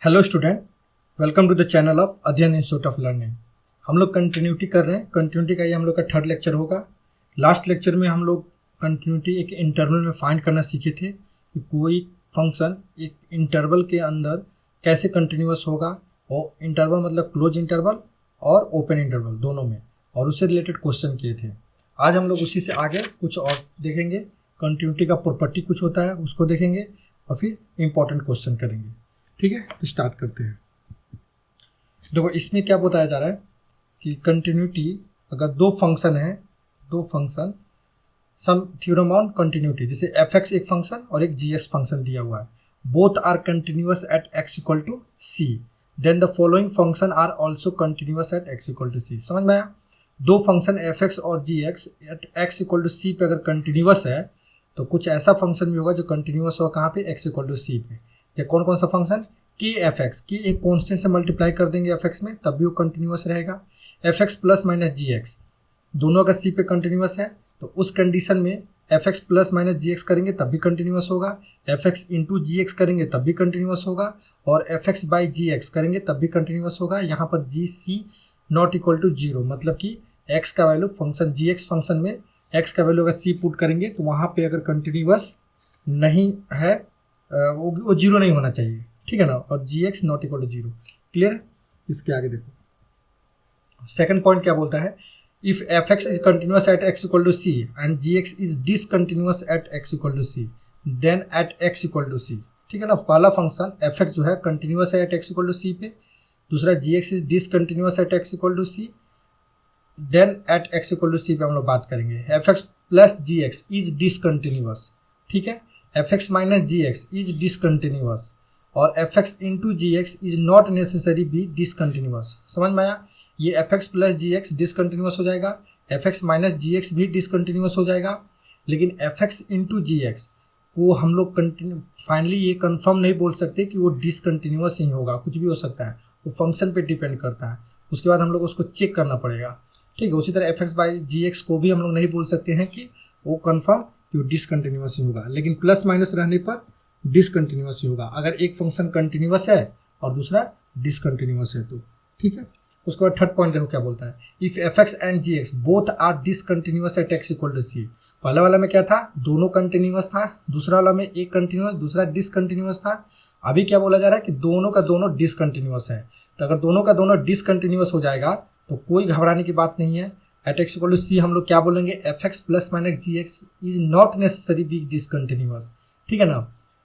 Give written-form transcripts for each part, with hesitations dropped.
Hello student, welcome to the channel of Adhyayan institute of learning. हम लोग continuity कर रहे हैं। कंटिन्यूटी का ये हम लोग का थर्ड लेक्चर होगा। लास्ट लेक्चर में हम लोग कंटिन्यूटी एक इंटरवल में फाइंड करना सीखे थे कि कोई फंक्शन एक इंटरवल के अंदर कैसे कंटिन्यूअस होगा, और इंटरवल मतलब क्लोज इंटरवल और ओपन इंटरवल दोनों में, और उससे रिलेटेड क्वेश्चन किए थे। आज हम लोग उसी से आगे कुछ और देखेंगे। कंटिन्यूटी का प्रॉपर्टी कुछ होता है उसको देखेंगे और फिर इंपॉर्टेंट क्वेश्चन करेंगे। ठीक है, तो स्टार्ट करते हैं। देखो, इसमें क्या बताया जा रहा है कि कंटिन्यूटी अगर दो function sum theorem on continuity, जैसे fx एक फंक्शन और एक gx फंक्शन दिया हुआ है, both are continuous at x equal to c, then the following function are also continuous at x equal to c। समझ में आया? दो फंक्शन fx और gx at x equal to c पे अगर कंटिन्यूअस है तो कुछ ऐसा फंक्शन भी होगा जो कंटिन्यूअस होगा कहाँ पे, x इक्वल टू c पे। ये कौन कौन सा फंक्शन? कि fx की एक कांस्टेंट से मल्टीप्लाई कर देंगे fx में, तब भी वो कंटिन्यूअस रहेगा। fx प्लस माइनस gx दोनों अगर c पे कंटिन्यूअस है तो उस कंडीशन में fx प्लस माइनस gx करेंगे तब भी कंटिन्यूअस होगा, fx इंटू gx करेंगे तब भी कंटिन्यूअस होगा, और fx बाई gx करेंगे तब भी कंटिन्यूअस होगा। यहाँ पर gc नॉट इक्वल टू 0, मतलब कि x का वैल्यू फंक्शन gx फंक्शन में x का वैल्यू अगर c पुट करेंगे तो वहाँ पे अगर कंटिन्यूअस नहीं है, वो 0 नहीं होना चाहिए। ठीक है ना, और gx not equal to 0। Clear? इसके आगे देखो, सेकंड पॉइंट क्या बोलता है, if fx is continuous at x equal to c and gx is discontinuous at x equal to c, then at x equal to c। ठीक है ना, पहला फंक्शन fx जो है कंटिन्यूअस है at x equal to c पे, दूसरा gx is discontinuous at x equal to c, then at x equal to c पे हम लोग बात करेंगे। fx plus gx is discontinuous, ठीक है, fx minus gx is discontinuous, और fx into gx is not necessary be discontinuous. समझ में आया? ये fx प्लस gx डिसकंटिन्यूअस हो जाएगा, fx माइनस gx भी डिसकंटिन्यूअस हो जाएगा, लेकिन fx इंटू gx को हम लोग फाइनली ये कंफर्म नहीं बोल सकते कि वो डिसकंटिन्यूअस ही होगा, कुछ भी हो सकता है, वो फंक्शन पे डिपेंड करता है। उसके बाद हम लोग उसको चेक करना पड़ेगा। ठीक है, उसी तरह fx बाई gx को भी हम लोग नहीं बोल सकते हैं कि वो कंफर्म कि वो डिसकंटिन्यूअस ही होगा, लेकिन प्लस माइनस रहने पर डिसकंटिन्यूअस ही होगा अगर एक फंक्शन कंटिन्यूअस है और दूसरा डिसकंटिन्यूअस है तो। ठीक है, उसके बाद थर्ड पॉइंट देखो क्या बोलता है, if fx and gx both are discontinuous at x equal to c। पहले वाला में क्या था, दोनों कंटिन्यूअस था, दूसरा वाला में एक कंटिन्यूअस दूसरा डिसकंटिन्यूअस था। अभी क्या बोला जा रहा है कि दोनों का दोनों डिसकंटिन्यूअस है। तो अगर दोनों का दोनों डिसकंटिन्यूअस हो जाएगा तो कोई घबराने की बात नहीं है। At x equal to c हम लोग क्या बोलेंगे, fx plus minus gx is not necessary be discontinuous. ठीक है ना,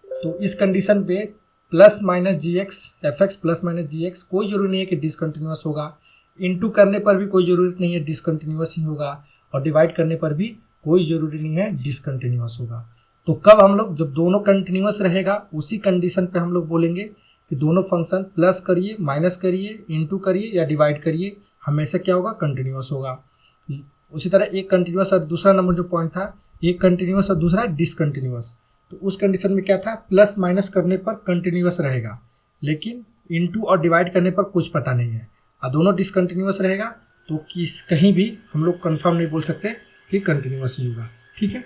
तो इस कंडीशन पे plus minus gx, fx plus minus gx कोई जरूरी नहीं है कि डिसकंटिन्यूअस होगा, इनटू करने पर भी कोई ज़रूरत नहीं है डिसकंटिन्यूअस ही होगा, और डिवाइड करने पर भी कोई ज़रूरी नहीं है डिसकंटिन्यूअस होगा। तो कब हम लोग, जब दोनों कंटिन्यूअस रहेगा उसी कंडीशन पे हम लोग बोलेंगे कि दोनों फंक्शन प्लस करिए, माइनस करिए, इनटू करिए या डिवाइड करिए, हमेशा क्या होगा, कंटिन्यूअस होगा। उसी तरह एक कंटिन्यूअस और दूसरा नंबर जो पॉइंट था, एक कंटिन्यूअस और दूसरा डिसकंटिन्यूअस, तो उस कंडीशन में क्या था, प्लस माइनस करने पर कंटिन्यूअस रहेगा, लेकिन इनटू और डिवाइड करने पर कुछ पता नहीं है, और दोनों डिसकंटिन्यूअस रहेगा तो कहीं भी हम लोग कंफर्म नहीं बोल सकते कि कंटिन्यूअस ही होगा। ठीक है,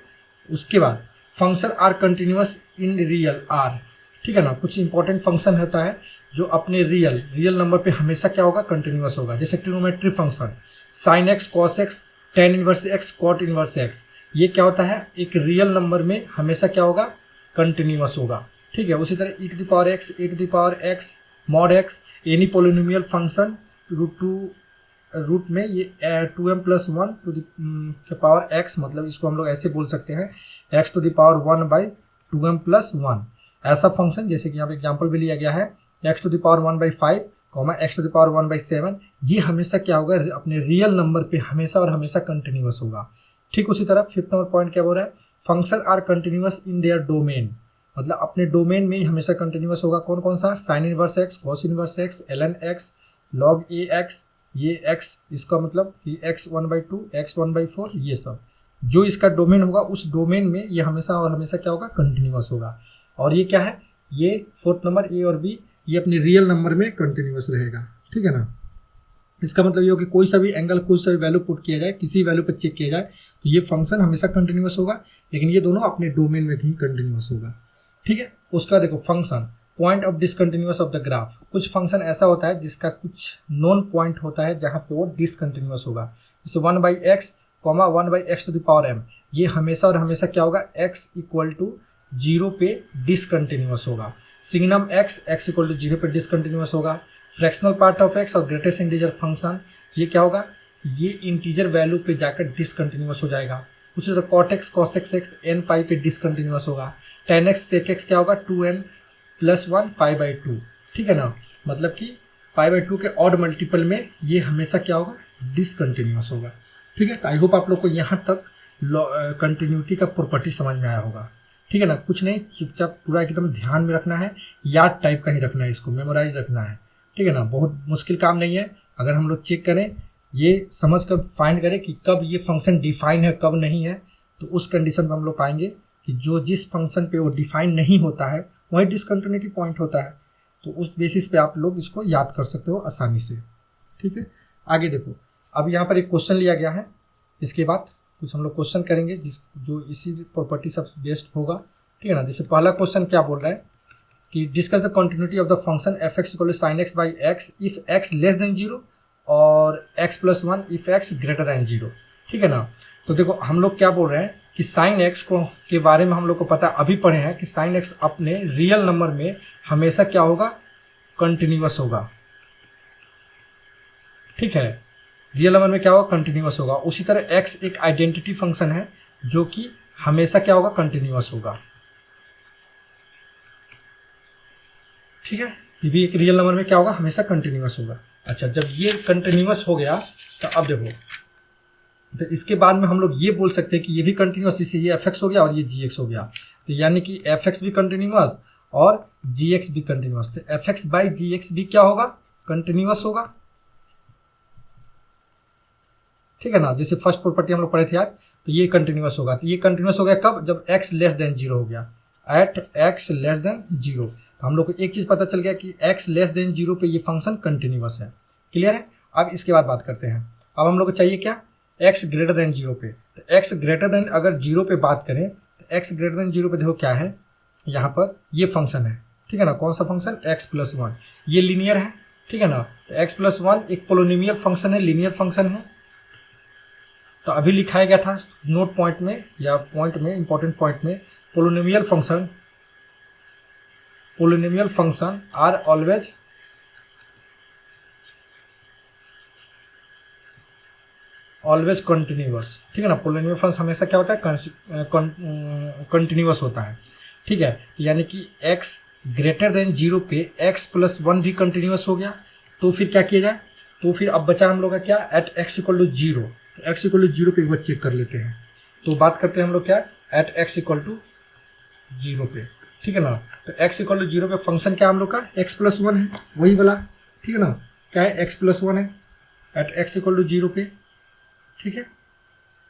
उसके बाद function are continuous in real R. ठीक है ना, कुछ इंपॉर्टेंट फंक्शन होता है जो अपने रियल नंबर पे हमेशा क्या होगा, कंटिन्यूअस होगा। जैसे trigonometry function sine x, cos x, tan inverse x, cot inverse x, ये क्या होता है, एक रियल नंबर में हमेशा क्या होगा, कंटिन्यूअस होगा। ठीक है, उसी तरह e to the power x, a to the power x, mod x, any polynomial function root में ये 2m plus 1 to the power x, मतलब इसको हम लोग ऐसे बोल सकते हैं x to the power 1 by 2m plus 1। ऐसा फंक्शन जैसे कि यहाँ पे एग्जाम्पल भी लिया गया है, x to the power 1 by 5, x to the power 1 by 7, ये हमेशा क्या होगा, अपने रियल नंबर पे हमेशा और हमेशा कंटिन्यूअस होगा। ठीक, उसी तरह फिफ्थ नंबर पॉइंट क्या बोल रहा है, function are continuous in their domain, मतलब अपने डोमेन में हमेशा कंटिन्यूअस होगा। कौन कौन सा, sine inverse x, cos inverse x, ln x, log a x, ये x, इसका मतलब कि x 1/2, x 1/4, ये सब जो इसका डोमेन होगा उस डोमेन में ये हमेशा और हमेशा क्या होगा, कंटिन्यूअस होगा। और ये क्या है, ये फोर्थ नंबर a और b, ये अपने रियल नंबर में कंटिन्यूअस रहेगा। ठीक है ना, इसका मतलब ये हो कि कोई सा भी एंगल, कोई सा भी वैल्यू पुट किया जाए, किसी वैल्यू पर चेक किया जाए तो ये फंक्शन हमेशा कंटिन्यूअस होगा, लेकिन ये दोनों अपने डोमेन में ही कंटिन्यूअस होगा। ठीक है, उसका देखो function point of discontinuous of the graph. कुछ फंक्शन ऐसा होता है जिसका कुछ नॉन पॉइंट होता है जहाँ पे वो डिसकंटिन्यूअस होगा, जैसे 1/x, 1/x to the power m, ये हमेशा और हमेशा क्या होगा, x इक्वल टू 0 पे डिसकंटिन्यूअस होगा। सिग्नम x इक्वल टू 0 पे डिसकंटिन्यूअस होगा। फ्रैक्शनल पार्ट ऑफ x और ग्रेटेस्ट इंटीजर फंक्शन, ये क्या होगा, ये इंटीजर वैल्यू पे जाकर डिसकंटिन्यूअस हो जाएगा। उसी तरह cot x cos x n पाई पे डिसकंटिन्यूअस होगा। tan x sec x क्या होगा, 2n+1 π/2, ठीक है ना, मतलब कि π/2 के ऑड मल्टीपल में ये हमेशा क्या होगा, डिसकंटिन्यूअस होगा। ठीक है, तो आई होप आप लोग को यहाँ तक कंटिन्यूटी का प्रॉपर्टी समझ में आया होगा। ठीक है ना, कुछ नहीं, चुपचाप पूरा एकदम ध्यान में रखना है, याद टाइप का ही रखना है, इसको मेमोराइज रखना है। ठीक है ना, बहुत मुश्किल काम नहीं है। अगर हम लोग चेक करें, ये समझ कर फाइंड करें कि कब ये फंक्शन डिफाइन है कब नहीं है, तो उस कंडीशन पर हम लोग पाएंगे कि जो जिस फंक्शन पे वो डिफाइन नहीं होता है वही डिसकंटिन्यूटी पॉइंट होता है। तो उस बेसिस पे आप लोग इसको याद कर सकते हो आसानी से। ठीक है, आगे देखो, अब यहाँ पर एक क्वेश्चन लिया गया है, इसके बाद कुछ हम लोग क्वेश्चन करेंगे जो इसी प्रॉपर्टी सब बेस्ड होगा। ठीक है ना, जैसे पहला क्वेश्चन क्या बोल रहा है कि discuss the continuity of the function f x equal to sine x by x if x less than 0 और x+1 if x greater than 0। ठीक है ना, तो देखो हम लोग क्या बोल रहे हैं कि साइन एक्स को के बारे में हम लोग को पता अभी पढ़े हैं कि साइन एक्स अपने रियल नंबर में हमेशा क्या होगा, कंटिन्यूअस होगा। ठीक है, रियल नंबर में क्या होगा, कंटिन्यूअस होगा। उसी तरह x एक आइडेंटिटी फंक्शन है जो कि हमेशा क्या होगा, कंटिन्यूअस होगा। ठीक है, ये भी एक रियल नंबर में क्या होगा, हमेशा कंटिन्यूअस होगा। अच्छा, जब ये कंटिन्यूअस हो गया तो अब देखो, तो इसके बाद में हम लोग ये बोल सकते हैं कि ये भी कंटिन्यूअस, इससे ये एफ एक्स हो गया और ये जी एक्स हो गया, तो यानी कि एफ एक्स भी कंटिन्यूअस और जी एक्स भी कंटिन्यूअस। तो f x by g x भी क्या होगा, कंटिन्यूअस होगा। ठीक है ना, जैसे फर्स्ट प्रॉपर्टी हम लोग पढ़े थे आज, तो ये कंटिन्यूअस होगा। तो ये कंटिन्यूअस हो गया कब, जब x लेस देन 0 हो गया, एट x लेस देन 0। तो हम लोग को एक चीज़ पता चल गया कि x लेस देन 0 पे ये फंक्शन कंटिन्यूअस है। क्लियर है, अब इसके बाद बात करते हैं। अब हम लोग को चाहिए क्या, x ग्रेटर देन 0 पे। तो x ग्रेटर देन अगर 0 पे बात करें, तो x ग्रेटर देन 0 पे देखो क्या है, यहाँ पर ये फंक्शन है। ठीक है ना, कौन सा फंक्शन, x+1, ये लीनियर है। ठीक है ना, तो x+1 एक पोलिनोमियल फंक्शन है, लीनियर फंक्शन है। तो अभी लिखाया गया था नोट पॉइंट में या पॉइंट में, इंपॉर्टेंट पॉइंट में, polynomial function are always continuous. ठीक है ना, पोलिनोमियल फंक्शन हमेशा क्या होता है, कंटिन्यूअस होता है। ठीक है, यानी कि x ग्रेटर देन 0 पे x+1 भी कंटिन्यूअस हो गया। तो फिर क्या किया जाए, तो फिर अब बचा हम लोग का क्या, एट x इक्वल टू 0। तो x इक्वल टू 0 पे एक बार चेक कर लेते हैं। तो बात करते हैं हम लोग क्या, एट x इक्वल टू 0 पे। ठीक है ना, तो x इक्वल टू 0 पे फंक्शन क्या हम लोग का, x+1 है, वही वाला। ठीक है ना, क्या है, x+1 है एट x इक्वल टू 0 पे। ठीक है,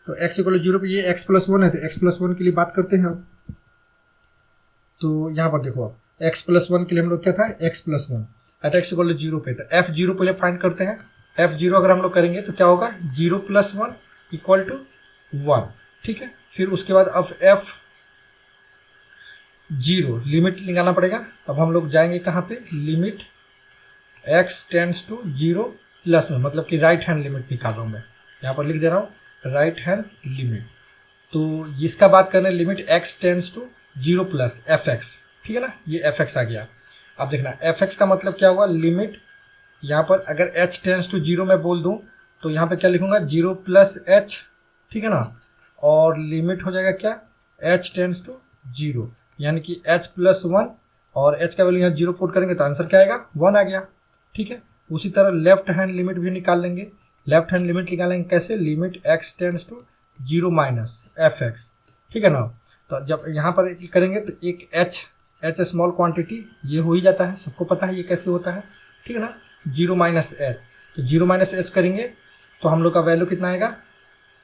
तो x इक्वल टू 0 पे ये x+1 है, तो x+1 के लिए बात करते हैं। तो यहाँ पर देखो, अब x+1 के लिए हम लोग क्या था, x+1 eight x equal to 0 पे। तो f0 पहले फाइंड करते हैं। f0 अगर हम लोग करेंगे तो क्या होगा, 0+1 इक्वल टू 1। ठीक है, फिर उसके बाद अब f0 लिमिट निकालना पड़ेगा। अब हम लोग जाएंगे कहाँ पे, limit x tends to 0 plus में, मतलब कि राइट हैंड लिमिट निकाल रहा हूँ मैं, यहाँ पर लिख दे रहा हूँ राइट हैंड लिमिट। तो इसका बात करना है, लिमिट x टेंड्स टू 0 प्लस fx। ठीक है ना, ये fx आ गया। अब देखना fx का मतलब क्या होगा, लिमिट यहाँ पर अगर h टेंड्स टू 0 मैं बोल दूँ तो यहाँ पे क्या लिखूंगा, 0 प्लस h। ठीक है ना, और लिमिट हो जाएगा क्या, h टेंड्स टू 0, यानी कि h+1 और h का वैल्यू यहाँ 0 पुट करेंगे तो आंसर क्या आएगा, 1 आ गया। ठीक है, उसी तरह लेफ्ट हैंड लिमिट भी निकाल लेंगे। लेफ्ट हैंड लिमिट निकालेंगे कैसे, limit x tends to 0 minus fx। ठीक है ना, तो जब यहाँ पर करेंगे तो एक h स्मॉल क्वांटिटी ये हो ही जाता है, सबको पता है ये कैसे होता है। ठीक है ना, 0 माइनस एच, तो 0 माइनस एच करेंगे तो हम लोग का वैल्यू कितना आएगा,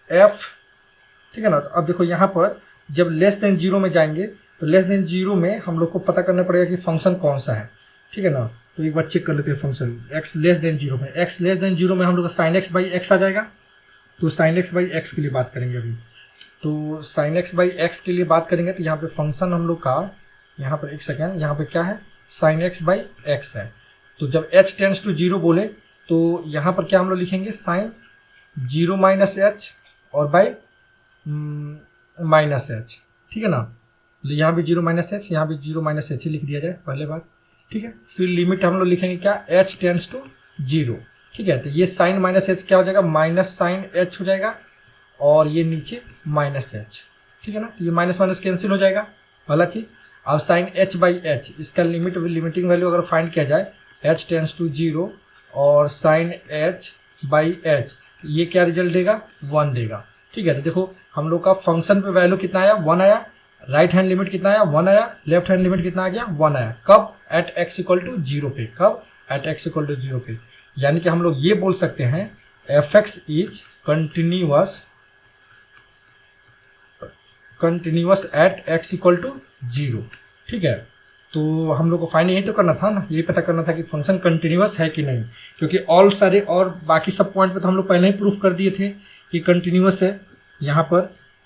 f। ठीक है ना, तो अब देखो यहाँ पर जब लेस देन 0 में जाएंगे तो लेस देन 0 में हम लोग को पता करना पड़ेगा कि फंक्शन कौन सा है। ठीक है ना, तो एक बार चेक कर लेते हैं फंक्शन x लेस देन 0 में। x लेस देन 0 में हम लोग का साइन एक्स बाई एक्स आ जाएगा। तो साइन एक्स बाई एक्स के लिए बात करेंगे अभी। तो साइन एक्स बाई एक्स के लिए बात करेंगे तो यहाँ पे फंक्शन हम लोग का, यहाँ पर एक सेकेंड, यहाँ पे क्या है, साइन एक्स बाई एक्स है। तो जब h टेंस टू 0 बोले तो यहाँ पर क्या हम लोग लिखेंगे, साइन 0 माइनस एच और बाई माइनस एच, ठीक है ना। यहाँ भी 0 माइनस एच, यहाँ भी 0 माइनस एच ही लिख दिया जाए पहले बार, ठीक है। फिर लिमिट हम लोग लिखेंगे क्या, h टेंस टू 0, ठीक है। तो ये साइन माइनस एच क्या हो जाएगा, माइनस साइन एच हो जाएगा और ये नीचे माइनस एच, ठीक है ना। तो ये माइनस माइनस कैंसिल हो जाएगा पहला चीज़। अब साइन एच बाई एच, इसका लिमिटिंग वैल्यू अगर फाइंड किया जाए h टेंस टू 0 और साइन एच बाई एच, ये क्या रिजल्ट देगा, 1 देगा, ठीक है। तो देखो हम लोग का फंक्शन पे वैल्यू कितना आया, 1 आया। राइट हैंड लिमिट कितना आया, 1 आया। लेफ्ट हैंड लिमिट कितना आ गया, 1 आया। कब, एट x इक्वल टू 0 पे, कब, एट x इक्वल टू 0 पे। यानी कि हम लोग ये बोल सकते हैं f(x) is continuous at x equal to 0, ठीक है। तो हम लोग को फाइंड यही तो करना था ना, यही पता करना था कि फंक्शन कंटिन्यूअस है कि नहीं, क्योंकि ऑल सारे और बाकी सब पॉइंट पे तो हम लोग पहले ही प्रूफ कर दिए थे कि कंटिन्यूअस है। यहाँ पर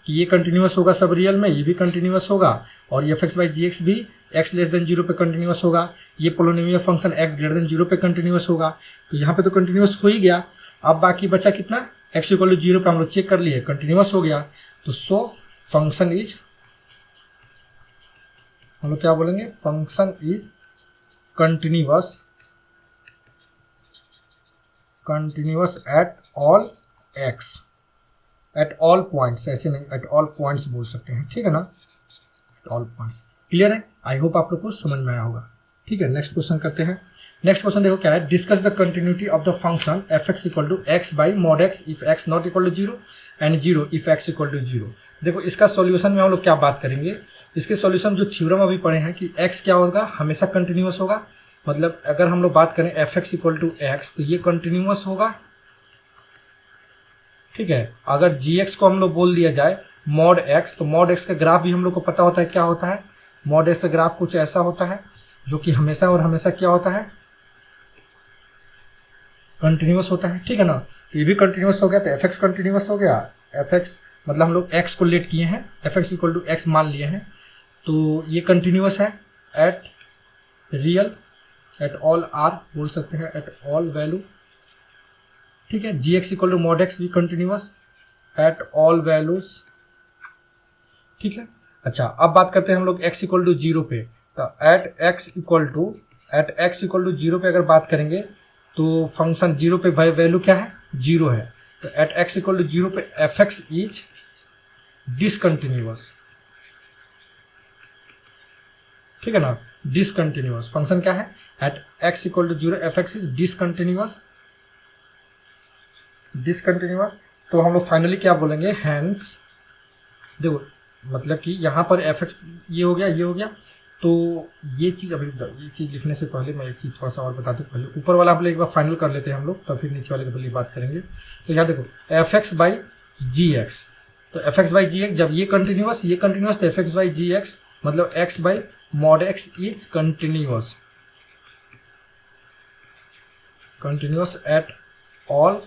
कि ये कंटिन्यूअस होगा सब रियल में, ये भी कंटिन्यूअस होगा और ये f(x) बाई जी एक्स भी x लेस देन 0 पे कंटिन्यूअस होगा। ये polynomial function x greater than 0 पे कंटिन्यूअस होगा। तो यहाँ पे तो कंटिन्यूअस हो ही गया। अब बाकी बचा कितना, x इक्वल टू 0 पे हम लोग चेक कर लिए, कंटिन्यूअस हो गया। तो सो फंक्शन इज, हम लोग क्या बोलेंगे, function is continuous at all x, at all points, ऐसे नहीं, एट ऑल पॉइंट्स बोल सकते हैं, ठीक है ना, एट ऑल पॉइंट्स। क्लियर है, आई होप आप लोग को समझ में आया होगा, ठीक है। नेक्स्ट क्वेश्चन करते हैं। नेक्स्ट क्वेश्चन देखो क्या है, discuss the continuity of the function f(x) equal to x by mod x if x not equal to 0 and 0 if x equal to 0। देखो इसका सॉल्यूशन में हम लोग क्या बात करेंगे, इसके सॉल्यूशन जो थ्योरम अभी पढ़े हैं कि x क्या होगा, हमेशा कंटिन्यूअस होगा। मतलब अगर हम लोग बात करें f(x) इक्वल टू x तो ये कंटिन्यूअस होगा, ठीक है। अगर gx को हम लोग बोल दिया जाए मॉड x, तो मॉड x का ग्राफ भी हम लोग को पता होता है क्या होता है। मॉड x का ग्राफ कुछ ऐसा होता है जो कि हमेशा और हमेशा क्या होता है, कंटिन्यूअस होता है, ठीक है ना। तो ये भी कंटिन्यूअस हो गया, तो f(x) कंटिन्यूअस हो गया। f(x) मतलब हम लोग x को लेट किए हैं, f(x) इक्वल टू x मान लिए हैं, तो ये कंटिन्यूअस है at real, at all r बोल सकते हैं, एट ऑल वैल्यू, ठीक है। gx equal to mod x भी कंटिन्यूअस एट ऑल वैल्यूज, ठीक है। अच्छा अब बात करते हैं हम लोग x इक्वल टू 0 पे, तो एट x इक्वल टू 0 पे अगर बात करेंगे तो फंक्शन 0 पे वैल्यू क्या है, 0 है। तो एट x इक्वल टू 0 पे f(x) इज डिसकंटिन्यूअस, ठीक है ना, डिसकंटिन्यूअस। फंक्शन क्या है, at x equal to 0 f(x) is discontinuous. तो हम लोग फाइनली क्या बोलेंगे, हैंस, देखो मतलब कि यहाँ पर f(x) ये हो गया, तो ये चीज़ अभी, ये चीज़ लिखने से पहले मैं एक चीज़ थोड़ा सा और बता दूँ। पहले ऊपर वाला आप लोग एक बार फाइनल कर लेते हैं हम लोग, तो फिर नीचे वाले के पहले बात करेंगे। तो यहाँ देखो f(x) बाई जी एक्स, तो f(x) बाई जी एक्स जब ये कंटिन्यूअस तो f(x) बाई जी एक्स मतलब x by mod x is continuous at all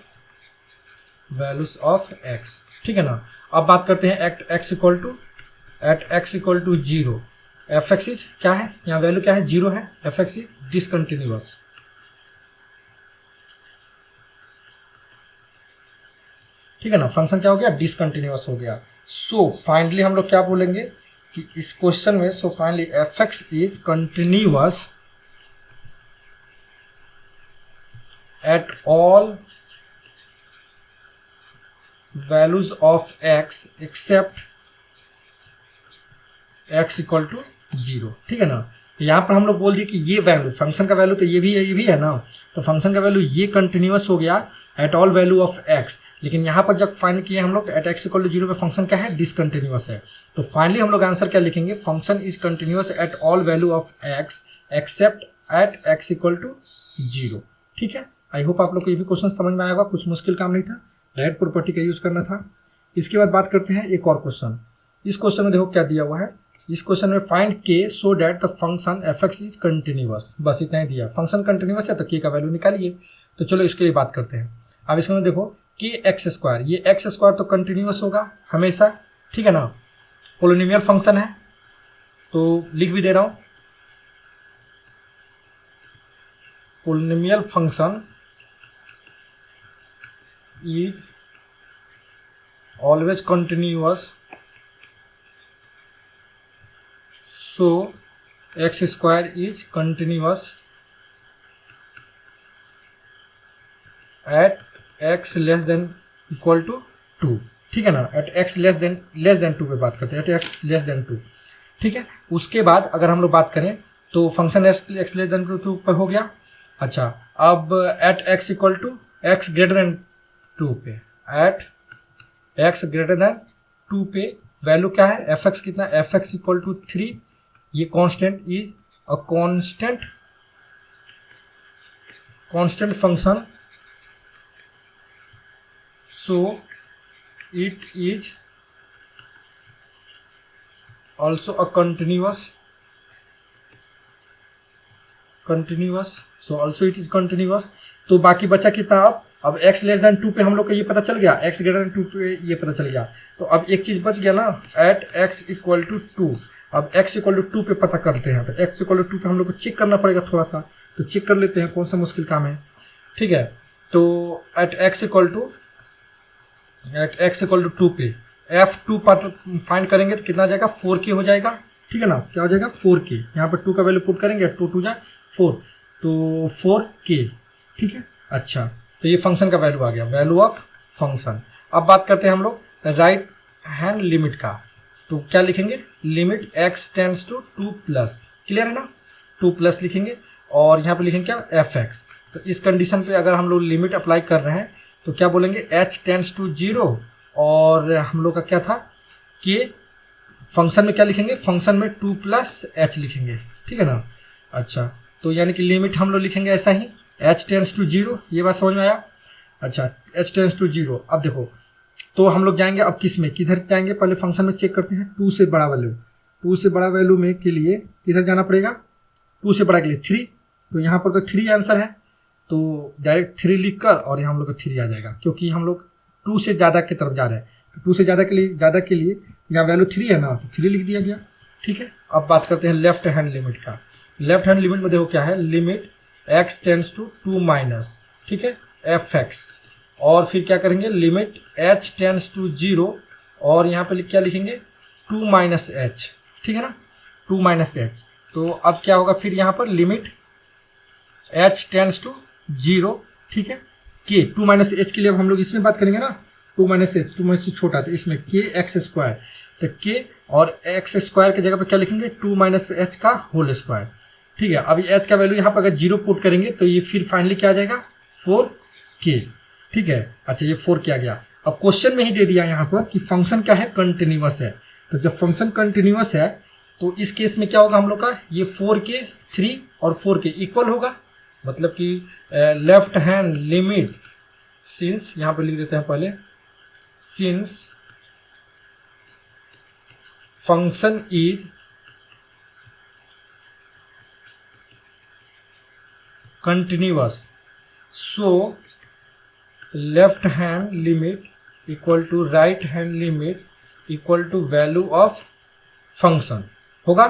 values of x, ठीक है ना। अब बात करते हैं at x equal to 0, f(x) is क्या है, यहाँ वैल्यू क्या है, 0 है, f(x) इज डिसकंटिन्यूअस, ठीक है ना। फंक्शन क्या हो गया, डिसकंटिन्यूअस हो गया। सो फाइनली हम लोग क्या बोलेंगे कि इस क्वेश्चन में, so finally f(x) is continuous at all values of x except x equal to 0, ठीक है ना। यहाँ पर हम लोग बोल दिए कि ये वैल्यू, फंक्शन का वैल्यू तो ये भी है ना, तो फंक्शन का वैल्यू ये कंटिन्यूअस हो गया eight all value of x। लेकिन यहाँ पर जब फाइंड किए हम लोग तो एट x इक्वल टू 0 पे फंक्शन क्या है, डिसकंटिन्यूअस है। तो फाइनली हम लोग आंसर क्या लिखेंगे, function is continuous at all value of x except at x equal to 0, ठीक है। आई होप आप लोग को ये भी क्वेश्चन समझ में आएगा, कुछ मुश्किल काम नहीं था, राइट प्रॉपर्टी का यूज करना था। इसके बाद बात करते हैं एक और क्वेश्चन। इस क्वेश्चन में देखो क्या दिया हुआ है, इस क्वेश्चन में find k so that the function f(x) is continuous, बस इतना ही दिया। फंक्शन कंटिन्यूअस है तो k का वैल्यू निकालिए। तो चलो इसके लिए बात करते हैं। अब इसमें देखो k(x²), ये x² तो कंटिन्यूअस होगा हमेशा, ठीक है ना, पोलिनोमियल फंक्शन है, तो लिख भी दे रहा हूँ polynomial function is always continuous, so x square is continuous at x less than equal to 2, ठीक है ना। एट एक्स लेस देन 2 पे बात करते हैं, एट एक्स लेस देन 2, ठीक है। उसके बाद अगर हम लोग बात करें तो फंक्शन एक्स लेस देन 2 पर हो गया। अच्छा, अब at x equal to x greater than 2 पे, एट एक्स ग्रेटर देन 2 पे वैल्यू क्या है, एफ एक्स कितना, एफ एक्स इक्वल टू 3, ये constant is a constant function, so it is also a continuous, so also it is continuous। तो बाकी बचा कितना, अब x लेस देन 2 पे हम लोग को ये पता चल गया, x ग्रेटर देन 2 पे ये पता चल गया। तो अब एक चीज बच गया ना, एट x इक्वल टू 2। अब x इक्वल टू 2 पे पता करते हैं, तो x इक्वल टू 2 पे हम लोग को चेक करना पड़ेगा थोड़ा सा, तो चेक कर लेते हैं, कौन सा मुश्किल काम है, ठीक है। तो एट x इक्वल टू 2 पे f2 पर फाइंड करेंगे तो कितना आ जाएगा, 4k हो जाएगा, ठीक है ना। क्या हो जाएगा, 4k, यहाँ पर 2 का वैल्यू पुट करेंगे, 2 2 जाए 4, तो 4k, ठीक है। अच्छा, तो ये फंक्शन का वैल्यू आ गया, वैल्यू ऑफ फंक्शन। अब बात करते हैं हम लोग राइट हैंड लिमिट का, तो क्या लिखेंगे, limit x tends to 2 plus, clear है ना, 2 प्लस लिखेंगे, और यहाँ पे लिखेंगे क्या, fx। तो इस कंडीशन पे अगर हम लोग लिमिट अप्लाई कर रहे हैं तो क्या बोलेंगे, h टेंड्स टू 0, और हम लोग का क्या था कि फंक्शन में क्या लिखेंगे, फंक्शन में 2 प्लस h लिखेंगे, ठीक है ना। अच्छा, तो यानी कि लिमिट हम लोग लिखेंगे ऐसा ही, h टेंड्स टू 0, ये बात समझ में आया। अच्छा, h टेंड्स टू 0, अब देखो, तो हम लोग जाएंगे अब किस में, किधर जाएंगे, पहले फंक्शन में चेक करते हैं, 2 से बड़ा वैल्यू, 2 से बड़ा वैल्यू में के लिए किधर जाना पड़ेगा, 2 से बड़ा के लिए 3, तो यहाँ पर तो 3 आंसर है, तो डायरेक्ट 3 लिख कर और यहाँ हम लोग का 3 आ जाएगा, क्योंकि हम लोग 2 से ज़्यादा की तरफ जा रहे हैं, तो 2 से ज़्यादा के लिए यहाँ वैल्यू 3 है ना, तो 3 लिख दिया गया, ठीक है। अब बात करते हैं लेफ्ट हैंड लिमिट का। लेफ्ट हैंड लिमिट में देखो क्या है, limit x tends to 2 minus, ठीक है, fx, और फिर क्या करेंगे, लिमिट h टेंड्स टू 0, और यहाँ पे क्या लिखेंगे, 2 माइनस h, ठीक है ना, 2 माइनस h। तो अब क्या होगा, फिर यहाँ पर लिमिट h टेंड्स टू 0, ठीक है, k 2 माइनस एच के लिए अब हम लोग इसमें बात करेंगे ना, 2 माइनस एच, 2 माइनस छोटा, तो इसमें k एक्स स्क्वायर, तो k और एक्स स्क्वायर की जगह पर क्या लिखेंगे, 2 माइनस एच का होल स्क्वायर, ठीक है। अभी h का वैल्यू यहाँ पर अगर 0 पुट करेंगे तो ये फिर फाइनली क्या आ जाएगा, 4k, ठीक है। अच्छा, ये 4k आ गया। अब क्वेश्चन में ही दे दिया यहाँ पर कि फंक्शन क्या है, कंटिन्यूअस है, तो जब फंक्शन कंटिन्यूअस है तो इस केस में क्या होगा हम लोग का, ये 4k 3 और 4k इक्वल होगा, मतलब कि लेफ्ट हैंड लिमिट सिंस, यहाँ पर लिख देते हैं पहले, since function is continuous, so left hand limit equal to right hand limit equal to value of function होगा।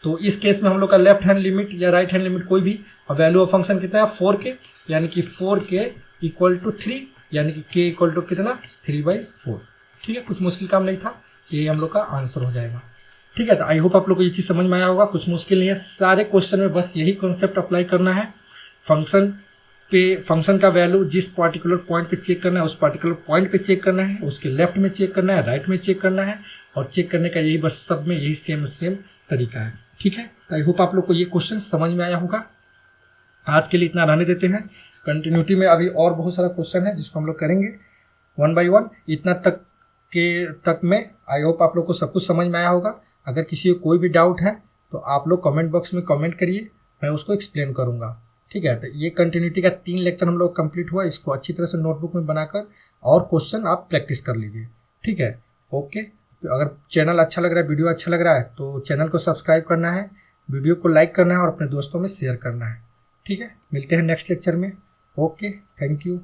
तो इस केस में हम लोग का लेफ्ट हैंड लिमिट या राइट हैंड लिमिट कोई भी, और वैल्यू ऑफ फंक्शन कितना है, 4k, यानी कि 4k इक्वल टू 3, यानी कि k इक्वल टू कितना, 3/4, ठीक है। कुछ मुश्किल काम नहीं था, ये हम लोग का आंसर हो जाएगा, ठीक है। तो आई होप आप लोग को ये चीज़ समझ में आया होगा, कुछ मुश्किल नहीं है, सारे क्वेश्चन में बस यही कॉन्सेप्ट अप्लाई करना है। फंक्शन का वैल्यू जिस पार्टिकुलर पॉइंट पे चेक करना है उस पार्टिकुलर पॉइंट पे चेक करना है, उसके लेफ्ट में चेक करना है, राइट में चेक करना है, और चेक करने का यही बस सब में यही सेम तरीका है, ठीक है। आई होप आप लोग को ये क्वेश्चन समझ में आया होगा। आज के लिए इतना रहने देते हैं, कंटिन्यूटी में अभी और बहुत सारा क्वेश्चन है जिसको हम लोग करेंगे 1 by 1, इतना तक में आई होप आप लोग को सब कुछ समझ में आया होगा। अगर किसी को कोई भी डाउट है तो आप लोग कमेंट बॉक्स में कमेंट करिए, मैं उसको एक्सप्लेन करूँगा, ठीक है। तो ये कंटिन्यूटी का 3 लेक्चर हम लोग कंप्लीट हुआ, इसको अच्छी तरह से नोटबुक में बनाकर और क्वेश्चन आप प्रैक्टिस कर लीजिए, ठीक है। ओके, तो अगर चैनल अच्छा लग रहा है, वीडियो अच्छा लग रहा है तो चैनल को सब्सक्राइब करना है, वीडियो को लाइक करना है और अपने दोस्तों में शेयर करना है, ठीक है। मिलते हैं नेक्स्ट लेक्चर में। Okay, thank you.